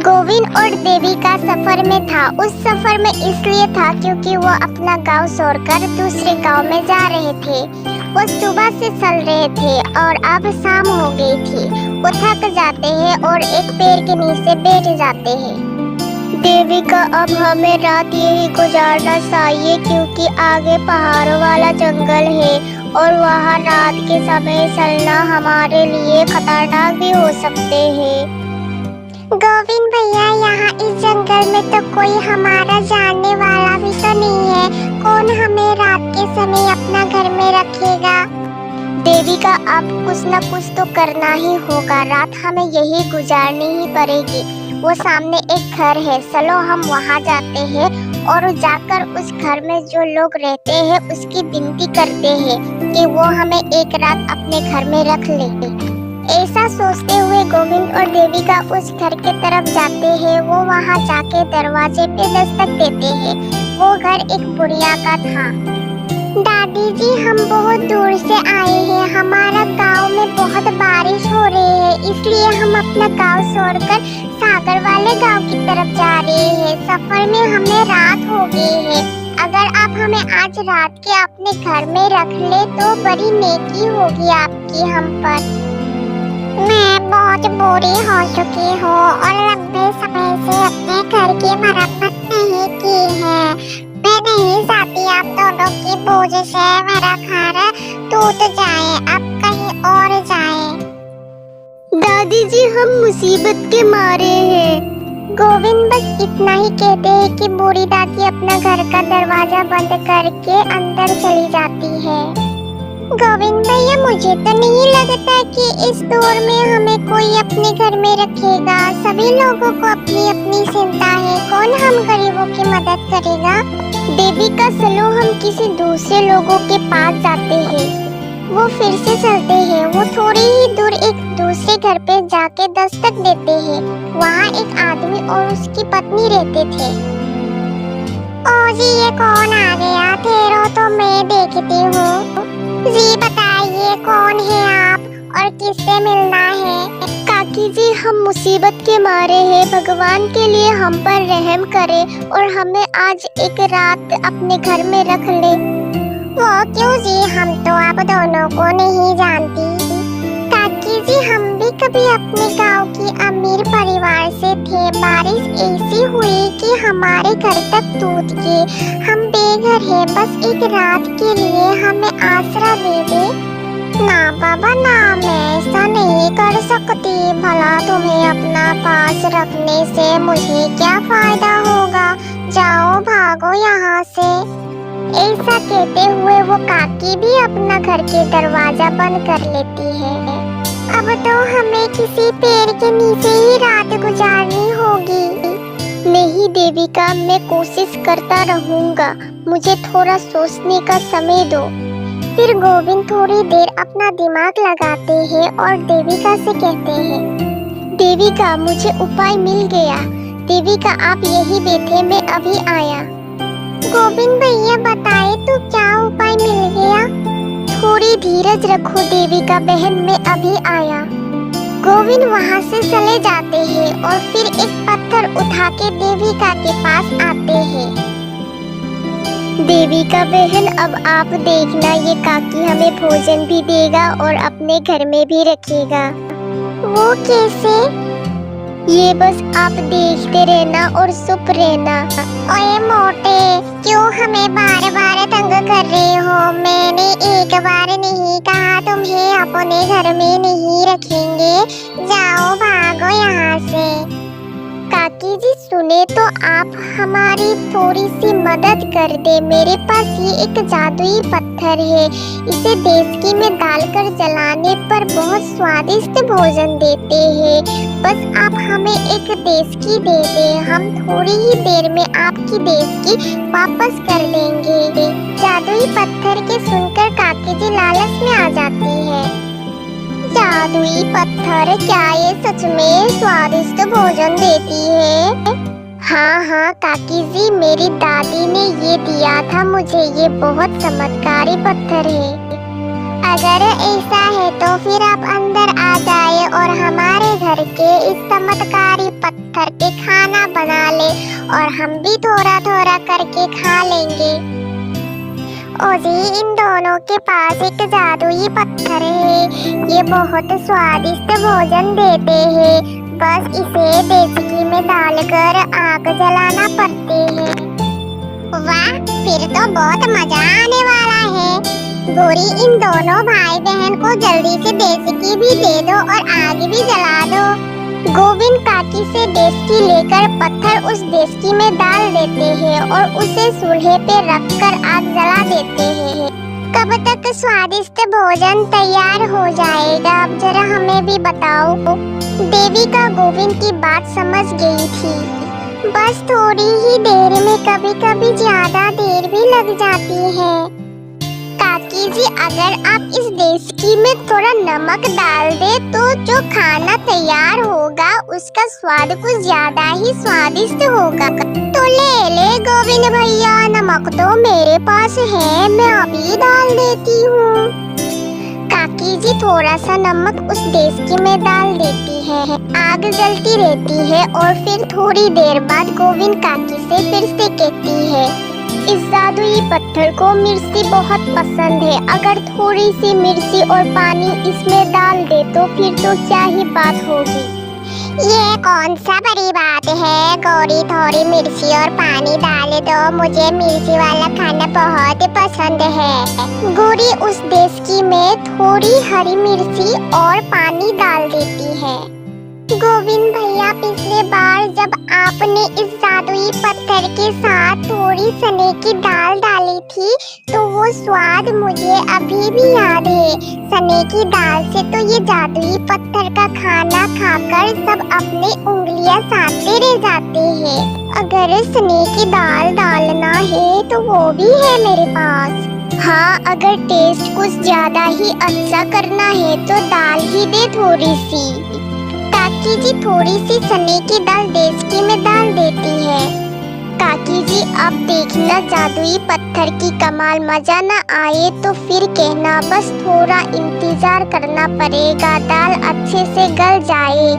गोविंद और देवी का सफर में था। उस सफर में इसलिए था क्योंकि वो अपना गांव छोड़कर दूसरे गांव में जा रहे थे। वो सुबह से चल रहे थे और अब शाम हो गई थी। वो थक जाते हैं और एक पेड़ के नीचे बैठ जाते हैं। देवी का अब हमें रात यही गुजारना चाहिए क्योंकि आगे पहाड़ों वाला जंगल है और वहाँ रात के समय चलना हमारे लिए खतरनाक भी हो सकते हैं। गोविंद भैया, यहाँ इस जंगल में तो कोई हमारा जानने वाला भी तो नहीं है। कौन हमें रात के समय अपना घर में रखेगा? देवी का अब कुछ न कुछ तो करना ही होगा। रात हमें यही गुजारनी ही पड़ेगी। वो सामने एक घर है, चलो हम वहाँ जाते हैं और जाकर उस घर में जो लोग रहते हैं उसकी विनती करते हैं कि वो हमें एक रात अपने घर में रख ले। ऐसा सोचते हुए गोविंद और देवी का उस घर के तरफ जाते हैं। वो वहाँ जाके दरवाजे पे दस्तक देते हैं। वो घर एक बुढ़िया का था। दादी जी, हम बहुत दूर से आए हैं। हमारा गांव में बहुत बारिश हो रही है, इसलिए हम अपना गांव छोड़कर सागर वाले गांव की तरफ जा रहे हैं। सफर में हमें रात हो गई है। अगर आप हमें आज रात के अपने घर में रख ले तो बड़ी नेकी होगी आपकी हम पर। मैं बहुत बूढ़ी हो चुकी हूँ और लंबे समय से अपने घर की मरम्मत नहीं की है। मैं नहीं चाहती आप दोनों की बोझ से मेरा घर टूट जाए, अब कहीं और जाए। दादी जी, हम मुसीबत के मारे हैं। गोविंद बस इतना ही कहते हैं कि बूढ़ी दादी अपना घर का दरवाजा बंद करके अंदर चली जाती है। गोविंद भैया, मुझे तो नहीं लगता कि इस दौर में हमें कोई अपने घर में रखेगा। सभी लोगों को अपनी अपनी चिंता है। कौन हम गरीबों की मदद करेगा? देवी का चलो हम किसी दूसरे लोगों के पास जाते हैं। वो फिर से चलते हैं। वो थोड़ी ही दूर एक दूसरे घर पे जाके दस्तक देते हैं। वहाँ एक आदमी और उसकी पत्नी रहते थे। ओ जी, ये कौन आ गया? ठहरो तो मैं देखती हूँ। जी बताइए, कौन है आप और किससे मिलना है? काकी जी, हम मुसीबत के मारे हैं। भगवान के लिए हम पर रहम करे और हमें आज एक रात अपने घर में रख ले। वो क्यों जी? हम तो आप दोनों को नहीं जानती। काकी जी, हम भी कभी अपने गांव की अमीर परिवार से थे। बारिश ऐसी हुई कि हमारे घर तक टूट गए। हम बेघर हैं, बस एक रात के लिए हमें आसरा दे दे। ना बाबा ना, मैं ऐसा नहीं कर सकती। भला तुम्हें अपना पास रखने से मुझे क्या फायदा होगा? जाओ भागो यहाँ से। ऐसा कहते हुए वो काकी भी अपना घर के दरवाजा बंद कर लेती है। अब तो हमें किसी पेड़ के नीचे ही रात गुजारनी होगी। नहीं देविका, मैं कोशिश करता रहूंगा। मुझे थोड़ा सोचने का समय दो। फिर गोविंद थोड़ी देर अपना दिमाग लगाते हैं और देविका से कहते हैं, देविका, मुझे उपाय मिल गया। देविका, आप यही बैठे, मैं अभी आया। गोविंद भैया बताए तो क्या उपाय मिल गया? थोड़ी धीरज रखो देविका बहन, मैं अभी आया। गोविंद वहाँ से चले जाते हैं और फिर एक पत्थर उठा के देविका के पास आते हैं। देविका बहन, अब आप देखना, ये काकी हमें भोजन भी देगा और अपने घर में भी रखेगा। वो कैसे? ये बस आप देखते रहना और चुप रहना। ओए मोटे, क्यों हमें बार बार तंग कर रहे हो? मैंने एक बार नहीं कहा तुम्हें अपने घर में नहीं रखेंगे। जाओ भागो यहाँ से। काकी जी सुने तो आप हमारी थोड़ी सी मदद कर दे। मेरे पास ये एक जादुई पत्थर है। इसे देसकी में डालकर जलाने पर बहुत स्वादिष्ट भोजन देते हैं। बस आप हमें एक देसकी दे दें, हम थोड़ी ही देर में आपकी देसकी वापस कर देंगे। जादुई पत्थर के सुनकर काकी जी लालच में आ जाती है। जादुई पत्थर, क्या ये सच में स्वादिष्ट भोजन देती है? हाँ हाँ काकी जी, मेरी दादी ने ये दिया था मुझे। ये बहुत चमत्कारी पत्थर है। अगर ऐसा है तो फिर आप अंदर आ जाए और हमारे घर के इस चमत्कारी पत्थर पे और हम भी थोड़ा थोड़ा करके खा लेंगे। ओ जी, इन दोनों के पास एक जादुई पत्थर है। ये बहुत स्वादिष्ट भोजन देते हैं। बस इसे देचकी में डालकर आग जलाना पड़ती है। वाह, फिर तो बहुत मजा आने वाला है। गौरी, इन दोनों भाई बहन को जल्दी से देचकी भी दे दो और आग भी जला दो। गोविंद काकी से देचकी लेकर पत्थर उस देचकी में डाल देते हैं और उसे चूल्हे पे रखकर आग जला देते हैं। कब तक स्वादिष्ट भोजन तैयार हो जाएगा, अब जरा हमें भी बताओ। देविका गोविंद की बात समझ गई थी। बस थोड़ी ही देर में कभी कभी ज्यादा देर भी लग जाती है। काकी जी, अगर आप इस देचकी में थोड़ा नमक डाल दे तो जो खाना तैयार होगा उसका स्वाद कुछ ज्यादा ही स्वादिष्ट होगा। तो ले गोविंद भैया, नमक तो मेरे पास है, मैं अभी डाल देती हूँ। काकी जी थोड़ा सा नमक उस देचकी में डाल देती है। आग जलती रहती है और फिर थोड़ी देर बाद गोविंद काकी से फिर से कहती है, इस जादुई पत्थर को मिर्ची बहुत पसंद है। अगर थोड़ी सी मिर्ची और पानी इसमें डाल दे तो फिर तो क्या ही बात होगी। ये कौन सा बड़ी बात है गौरी, थोड़ी मिर्ची और पानी डाल दो, मुझे मिर्ची वाला खाना बहुत पसंद है। गौरी उस देचकी में थोड़ी हरी मिर्ची और पानी डाल देती है। गोविंद भैया, पिछले बार जब आपने इस जादुई पत्थर के साथ थोड़ी चने की दाल डाली थी तो वो स्वाद मुझे अभी भी याद है। चने की दाल से तो ये जादुई पत्थर का खाना खाकर सब अपनी उंगलियां चाटते रह जाते हैं। अगर चने की दाल डालना है तो वो भी है मेरे पास। हाँ, अगर टेस्ट कुछ ज्यादा ही अच्छा करना है तो दाल ही दे थोड़ी सी। काकी जी थोड़ी सी चने की दाल देचकी में डाल देती है। काकी जी, अब देखना जादुई पत्थर की कमाल, मजा न आए तो फिर कहना, बस थोड़ा इंतजार करना पड़ेगा, दाल अच्छे से गल जाए।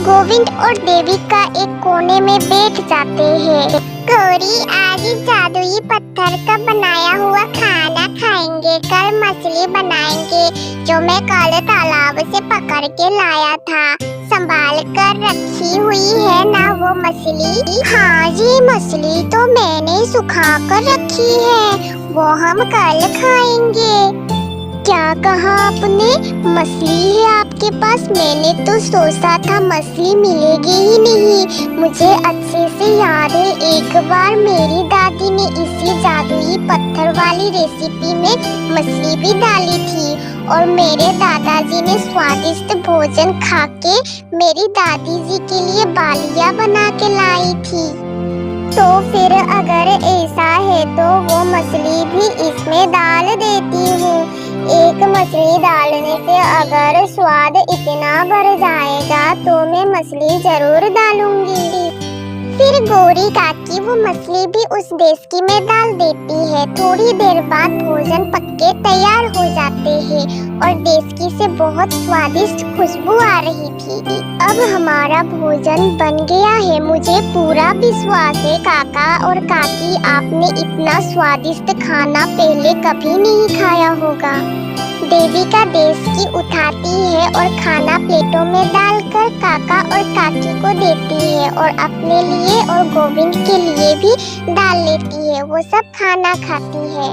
गोविंद और देविका एक कोने में बैठ जाते हैं। गौरी, आज जादुई पत्थर का बनाया हुआ खाना खाएंगे। कल मछली बनाएंगे जो मैं कल तालाब से पकड़ के लाया था। संभाल कर रखी हुई है ना वो मछली? हाँ जी, मछली तो मैंने सुखा कर रखी है, वो हम कल खाएंगे। क्या कहा आपने? मछली है आपके पास? मैंने तो सोचा था मछली मिलेगी ही नहीं। मुझे अच्छे से याद है, एक बार मेरी दादी ने इसी जादुई पत्थर वाली रेसिपी में मछली भी डाली थी और मेरे दादाजी ने स्वादिष्ट भोजन खा के मेरी दादी जी के लिए बालियां बना के लाई थी। तो फिर अगर ऐसा है तो वो मछली भी इसमें डाल देती हूँ। एक मछली डालने से अगर स्वाद इतना बढ़ जाएगा तो मैं मछली जरूर डालूंगी। फिर गौरी काकी वो मछली भी उस देचकी में डाल देती है। थोड़ी देर बाद भोजन पक्के तैयार हो जाते हैं और देचकी से बहुत स्वादिष्ट खुशबू आ रही थी। अब हमारा भोजन बन गया है। मुझे पूरा विश्वास है काका और काकी, आपने इतना स्वादिष्ट खाना पहले कभी नहीं खाया होगा। देविका देचकी उठाती है और खाना प्लेटों में डालकर काका और काकी को देती है और अपने लिए और गोविंद के लिए भी डाल लेती है। वो सब खाना खाती है।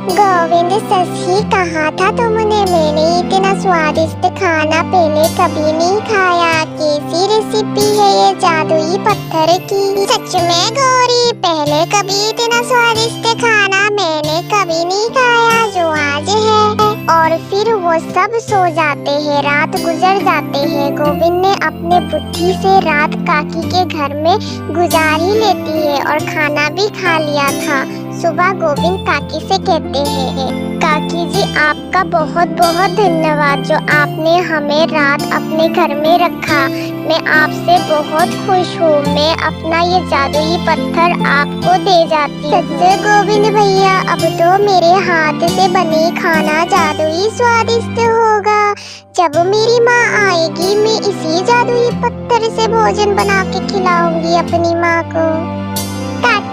गोविंद, सच ही कहा था तुमने, मैंने इतना स्वादिष्ट खाना पहले कभी नहीं खाया। कैसी रेसिपी है ये जादुई पत्थर की? सच में गौरी, पहले कभी इतना स्वादिष्ट खाना मैंने कभी नहीं खाया जो आज है। और फिर वो सब सो जाते हैं। रात गुजर जाते हैं। गोविंद ने अपने बुद्धि से रात काकी के घर में गुजार ही लेती है और खाना भी खा लिया था। सुबह गोविंद काकी से कहते हैं, काकी जी आपका बहुत बहुत धन्यवाद जो आपने हमें रात अपने घर में रखा। मैं आपसे बहुत खुश हूँ। मैं अपना ये जादुई पत्थर आपको दे जाती हूँ। सच्चे गोविंद भैया, अब तो मेरे हाथ से बने खाना जादुई स्वादिष्ट होगा। जब मेरी माँ आएगी मैं इसी जादुई पत्थर से भोजन बना के खिलाऊंगी अपनी माँ को।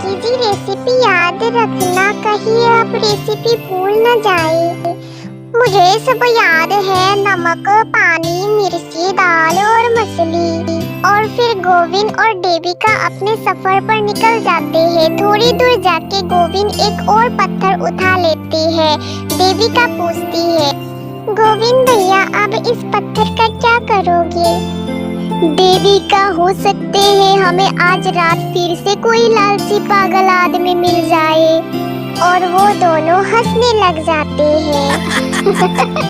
काकी जी रेसिपी याद रखना, कहीं आप रेसिपी भूल न जाए। मुझे सब याद है, नमक, पानी, मिर्ची, दाल और मछली। और फिर गोविंद और देविका अपने सफर पर निकल जाते हैं। थोड़ी दूर जाके गोविंद एक और पत्थर उठा लेते हैं। देविका पूछती है, गोविंद भैया अब इस पत्थर का क्या करोगे? देविका, हो सकते हैं हमें आज रात फिर से कोई लालची पागल आदमी मिल जाए। और वो दोनों हंसने लग जाते हैं।